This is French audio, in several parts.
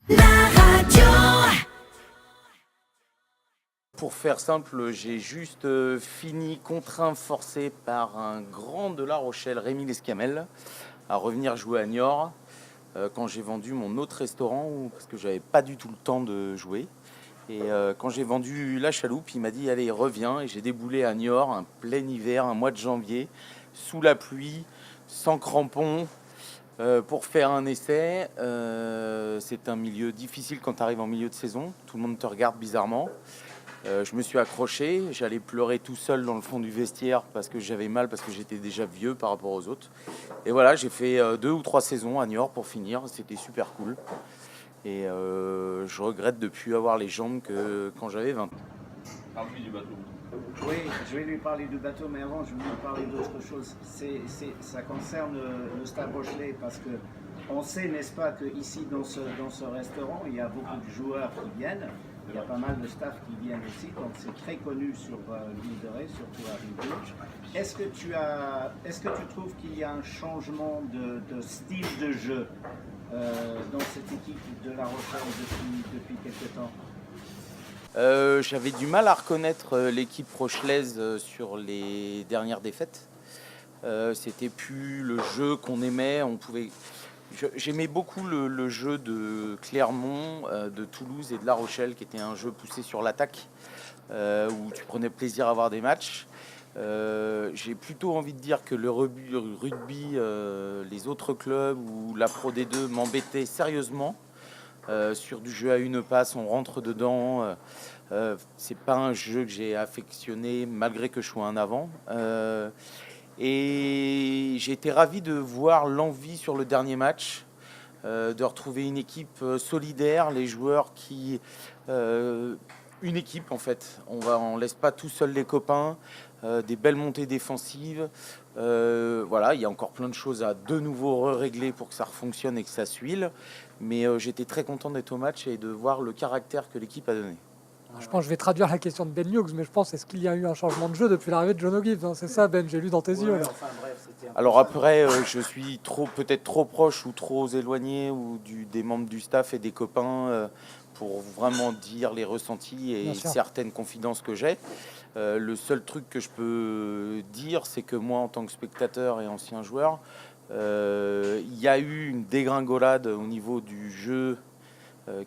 La radio. Pour faire simple, j'ai juste fini, contraint, forcé par un grand de La Rochelle, Rémi Lescamel, à revenir jouer à Niort quand j'ai vendu mon autre restaurant parce que j'avais pas du tout le temps de jouer. Et quand j'ai vendu la chaloupe, il m'a dit allez reviens, et j'ai déboulé à Niort un plein hiver, un mois de janvier, sous la pluie, sans crampons, pour faire un essai. C'est un milieu difficile quand tu arrives en milieu de saison, tout le monde te regarde bizarrement. Je me suis accroché, j'allais pleurer tout seul dans le fond du vestiaire parce que j'avais mal, parce que j'étais déjà vieux par rapport aux autres. Et voilà, j'ai fait 2 ou 3 saisons à Niort pour finir, c'était super cool. Et je regrette de ne plus avoir les jambes que quand j'avais 20 ans. Parle-lui du bateau. Oui, je vais lui parler du bateau, mais avant, je vais lui parler d'autre chose. Ça concerne le Stade Rochelais, parce que on sait, n'est-ce pas, qu'ici, dans ce restaurant, il y a beaucoup de joueurs qui viennent. Il y a pas mal de staff qui viennent aussi, donc c'est très connu sur l'île de Ré, surtout à Rive-Gauche. Est-ce que tu trouves qu'il y a un changement de style de jeu dans cette équipe de La Rochelle depuis quelques temps? J'avais du mal à reconnaître l'équipe rochelaise sur les dernières défaites. C'était plus le jeu qu'on aimait. J'aimais beaucoup le jeu de Clermont, de Toulouse et de La Rochelle, qui était un jeu poussé sur l'attaque, où tu prenais plaisir à voir des matchs. J'ai plutôt envie de dire que le rugby, les autres clubs ou la Pro D2 m'embêtaient sérieusement. Sur du jeu à une passe, on rentre dedans. C'est pas un jeu que j'ai affectionné malgré que je sois un avant. Et j'ai été ravi de voir l'envie sur le dernier match, de retrouver une équipe solidaire, les joueurs qui... une équipe en fait, on laisse pas tout seul les copains, des belles montées défensives. Voilà, il y a encore plein de choses à de nouveau régler pour que ça fonctionne et que ça suile. Mais j'étais très content d'être au match et de voir le caractère que l'équipe a donné. Je pense que je vais traduire la question de Ben Hughes, mais je pense est-ce qu'il y a eu un changement de jeu depuis l'arrivée de John O'Gibbs, hein? C'est ça, Ben, j'ai lu dans tes yeux. Là. Enfin, bref, Alors après, je suis peut-être trop proche ou trop éloigné des membres du staff et des copains pour vraiment dire les ressentis et certaines confidences que j'ai. Le seul truc que je peux dire, c'est que moi, en tant que spectateur et ancien joueur, il y a eu une dégringolade au niveau du jeu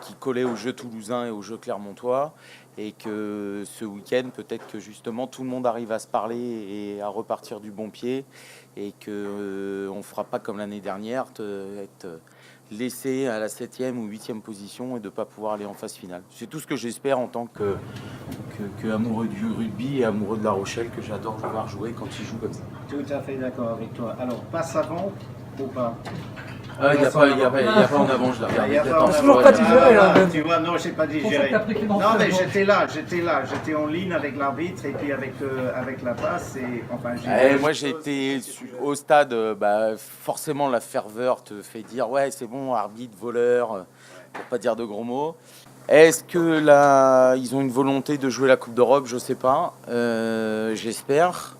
qui collait au jeu toulousain et au jeu clermontois, et que ce week-end, peut-être que justement tout le monde arrive à se parler et à repartir du bon pied, et que on fera pas comme l'année dernière, être laissé à la 7e ou 8e position et de ne pas pouvoir aller en phase finale. C'est tout ce que j'espère en tant que amoureux du rugby et amoureux de La Rochelle, que j'adore voir jouer quand ils jouent comme ça. tout à fait d'accord avec toi. Alors, passe avant ou pas? Il n'y a pas en avant, je la regarde. Il y a pas Attends, en avant. toujours pas digéré, hein, Ben. Tu vois, non, j'ai pas digéré. Non, mais j'étais là, j'étais en ligne avec l'arbitre et puis avec la passe. Et, enfin, moi j'ai été au stade, forcément la ferveur te fait dire ouais c'est bon, arbitre, voleur, pour pas dire de gros mots. Est-ce que là ils ont une volonté de jouer la Coupe d'Europe? Je sais pas, j'espère.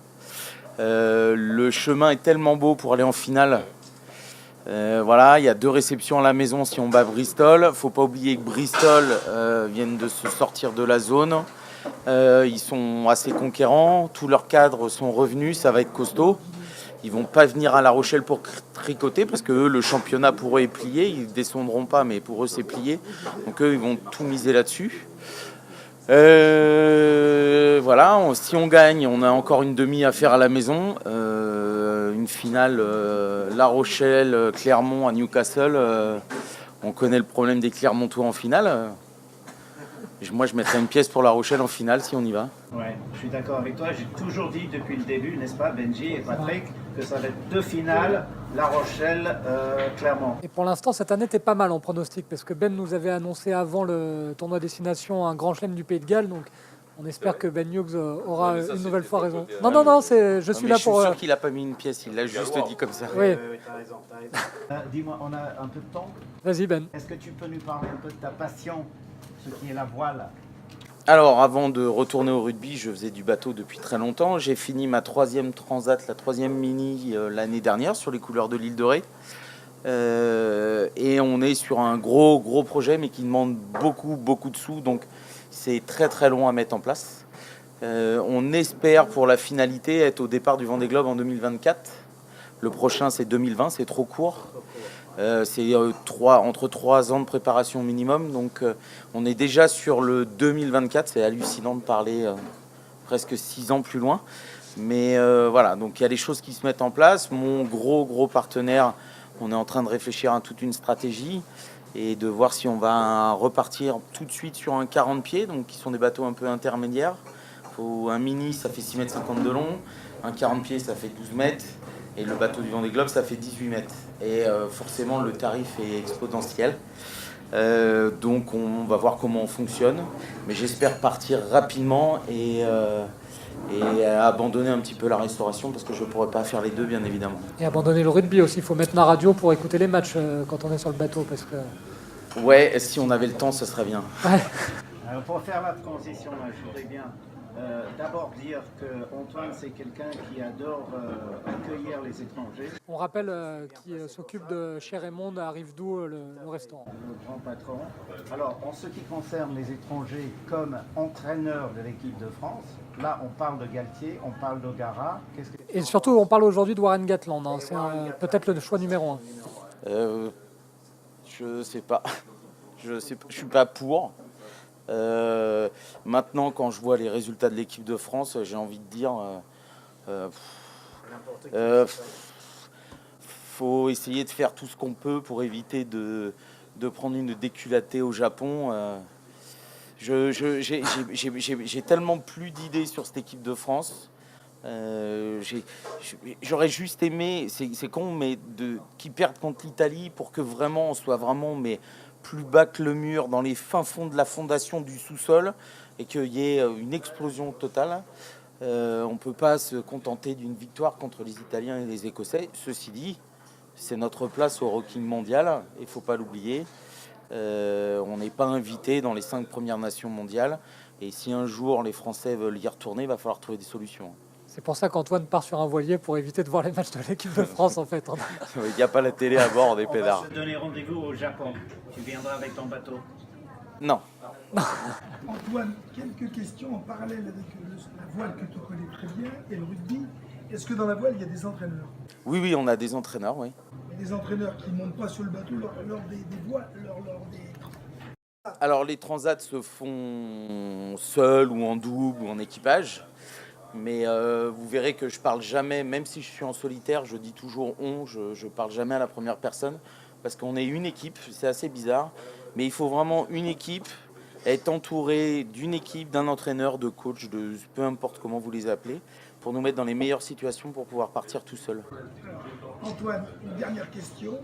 Le chemin est tellement beau pour aller en finale. Voilà, il y a 2 réceptions à la maison si on bat Bristol. Faut pas oublier que Bristol viennent de se sortir de la zone. Ils sont assez conquérants, tous leurs cadres sont revenus, ça va être costaud. Ils vont pas venir à La Rochelle pour tricoter parce que eux, le championnat pour eux est plié. Ils descendront pas, mais pour eux c'est plié. Donc eux, ils vont tout miser là-dessus. Voilà, si on gagne, on a encore une demi à faire à la maison. Une finale La Rochelle, Clermont à Newcastle. On connaît le problème des Clermontois en finale. Moi, je mettrais une pièce pour La Rochelle en finale si on y va. Ouais, je suis d'accord avec toi. J'ai toujours dit depuis le début, n'est-ce pas, Benji et Patrick, que ça va être 2 finales, La Rochelle, Clermont. Et pour l'instant, cette année, t'es pas mal en pronostic, parce que Ben nous avait annoncé avant le tournoi destination un grand chelem du Pays de Galles, donc on espère que Ben Hughes aura une nouvelle fois raison. Non, je suis là Je pour... suis sûr qu'il n'a pas mis une pièce, il l'a juste dit comme ça. Oui. T'as raison. Dis-moi, on a un peu de temps. Vas-y, Ben. Est-ce que tu peux nous parler un peu de ta passion, ce qui est la voile? Alors, avant de retourner au rugby, je faisais du bateau depuis très longtemps. J'ai fini ma 3e transat, la 3e mini l'année dernière sur les couleurs de l'île de Ré. Et on est sur un gros projet, mais qui demande beaucoup de sous, donc c'est très long à mettre en place. On espère pour la finalité être au départ du Vendée Globe en 2024. Le prochain c'est 2020, c'est trop court. C'est entre 3 ans de préparation minimum, donc on est déjà sur le 2024. C'est hallucinant de parler presque 6 ans plus loin. Mais voilà, donc il y a des choses qui se mettent en place. Mon gros partenaire, on est en train de réfléchir à toute une stratégie et de voir si on va repartir tout de suite sur un 40 pieds, donc qui sont des bateaux un peu intermédiaires. Un mini, ça fait 6,50 m de long, un 40 pieds, ça fait 12 mètres, et le bateau du Vendée Globe, ça fait 18 mètres. Et forcément, le tarif est exponentiel. Donc on va voir comment on fonctionne, mais j'espère partir rapidement et abandonner un petit peu la restauration, parce que je ne pourrais pas faire les deux, bien évidemment. Et abandonner le rugby aussi, il faut mettre la radio pour écouter les matchs quand on est sur le bateau. Parce que... Ouais, si on avait le temps, ce serait bien. Ouais. Pour faire la transition, je voudrais bien d'abord dire qu'Antoine, c'est quelqu'un qui adore accueillir les étrangers. On rappelle qui s'occupe de chez Raymond à Rive-Doux, le restaurant. Le grand patron. Alors, en ce qui concerne les étrangers comme entraîneurs de l'équipe de France, là, on parle de Galtier, on parle d'Ogara. Et surtout, on parle aujourd'hui de Warren Gatland. Hein. C'est peut-être le choix numéro 1. Je sais pas. Je suis pas pour. Maintenant, quand je vois les résultats de l'équipe de France, j'ai envie de dire faut essayer de faire tout ce qu'on peut pour éviter de prendre une déculatée au Japon. J'ai tellement plus d'idées sur cette équipe de France. J'aurais juste aimé, c'est con, mais qu'ils perdent contre l'Italie pour que vraiment on soit vraiment plus bas que le mur, dans les fins fonds de la fondation du sous-sol, et qu'il y ait une explosion totale. On ne peut pas se contenter d'une victoire contre les Italiens et les Écossais. Ceci dit, c'est notre place au ranking mondial, il ne faut pas l'oublier. On n'est pas invité dans les 5 premières nations mondiales, et si un jour les Français veulent y retourner, il va falloir trouver des solutions. C'est pour ça qu'Antoine part sur un voilier pour éviter de voir les matchs de l'équipe de France, en fait. Il n'y a pas la télé à bord des pédards. On va se donner rendez-vous au Japon. Tu viendras avec ton bateau. Non. Antoine, quelques questions en parallèle avec la voile que tu connais très bien et le rugby. Est-ce que dans la voile, il y a des entraîneurs? Oui, on a des entraîneurs, oui. Il y a des entraîneurs qui ne montent pas sur le bateau lors des voiles, lors des... Alors, les transats se font seuls ou en double ou en équipage. Mais vous verrez que je parle jamais, même si je suis en solitaire, je dis toujours on, je parle jamais à la première personne, parce qu'on est une équipe, c'est assez bizarre, mais il faut vraiment une équipe, être entouré d'une équipe, d'un entraîneur, de coach, de peu importe comment vous les appelez, pour nous mettre dans les meilleures situations pour pouvoir partir tout seul. Antoine, une dernière question.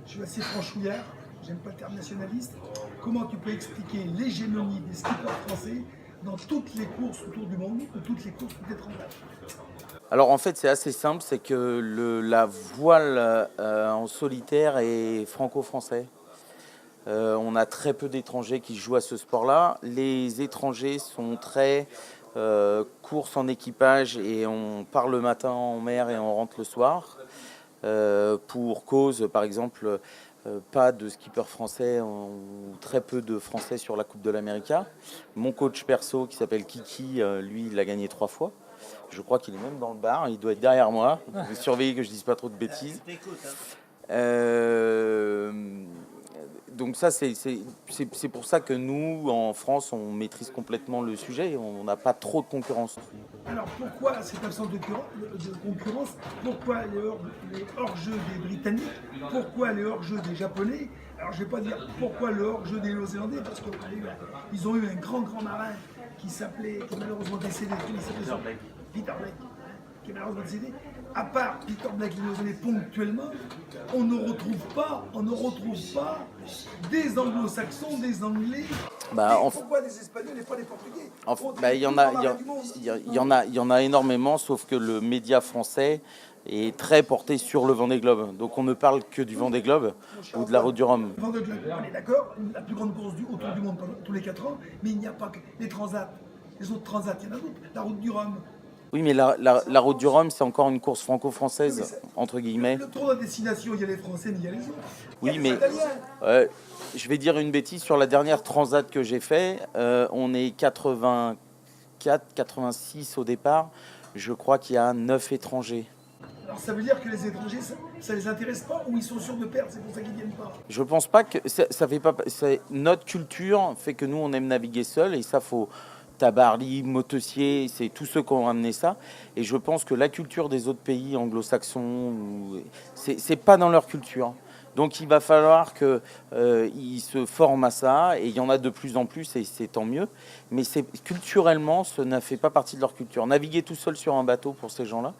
Je suis assez franchouillard, j'aime pas le terme nationaliste. Comment tu peux expliquer l'hégémonie des skippers français dans toutes les courses autour du monde, ou toutes les courses des transats? Alors en fait c'est assez simple, c'est que la voile en solitaire est franco-français. On a très peu d'étrangers qui jouent à ce sport-là. Les étrangers sont très course en équipage et on part le matin en mer et on rentre le soir. Pour cause, par exemple, pas de skipper français ou très peu de français sur la Coupe de l'América. Mon coach perso qui s'appelle Kiki, lui, il a gagné 3 fois. Je crois qu'il est même dans le bar, il doit être derrière moi. Vous pouvez surveiller que je dise pas trop de bêtises. Donc ça, c'est pour ça que nous, en France, on maîtrise complètement le sujet. On n'a pas trop de concurrence. Alors pourquoi cette absence de concurrence? Pourquoi les hors-jeux des Britanniques? Pourquoi les hors-jeux des Japonais? Alors je ne vais pas dire pourquoi le hors-jeu des Néo-Zélandais, parce qu'ils ont eu un grand marin qui est malheureusement décédé. Peter Blake, qui est malheureusement décédé. À part Peter Blake, les Néo-Zélandais ponctuellement, on ne retrouve pas des Anglo-Saxons, des Anglais. Pourquoi des Espagnols et pas des Portugais? Il y en a énormément, sauf que le média français est très porté sur le Vendée Globe. Donc on ne parle que du Vendée Globe ou de la Route du Rhum. Le Vendée Globe, on est d'accord, la plus grande course autour du monde tous les 4 ans, mais il n'y a pas que les transats. Les autres transats, il y en a d'autres. La Route du Rhum, Oui, mais la route du Rhum, c'est encore une course franco-française, entre guillemets. Le tournoi destination, il y a les Français, mais il y a les autres. Il y a Oui, les mais Italiens. je vais dire une bêtise. Sur la dernière transat que j'ai fait, on est 84, 86 au départ. Je crois qu'il y a 9 étrangers. Alors ça veut dire que les étrangers, ça les intéresse pas ou ils sont sûrs de perdre, c'est pour ça qu'ils viennent pas. Je pense pas que ça fait pas. Notre culture fait que nous, on aime naviguer seul et ça faut. Tabarly, Motessier, c'est tous ceux qui ont ramené ça. Et je pense que la culture des autres pays anglo-saxons, c'est pas dans leur culture. Donc il va falloir qu'ils se forment à ça, et il y en a de plus en plus, et c'est tant mieux. Mais culturellement, ça ne fait pas partie de leur culture. Naviguer tout seul sur un bateau, pour ces gens-là,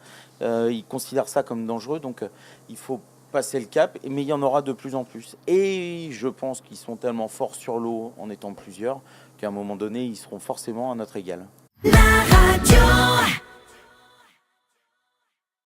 ils considèrent ça comme dangereux, donc il faut passer le cap, mais il y en aura de plus en plus. Et je pense qu'ils sont tellement forts sur l'eau, en étant plusieurs, qu'à un moment donné, ils seront forcément à notre égal. La radio.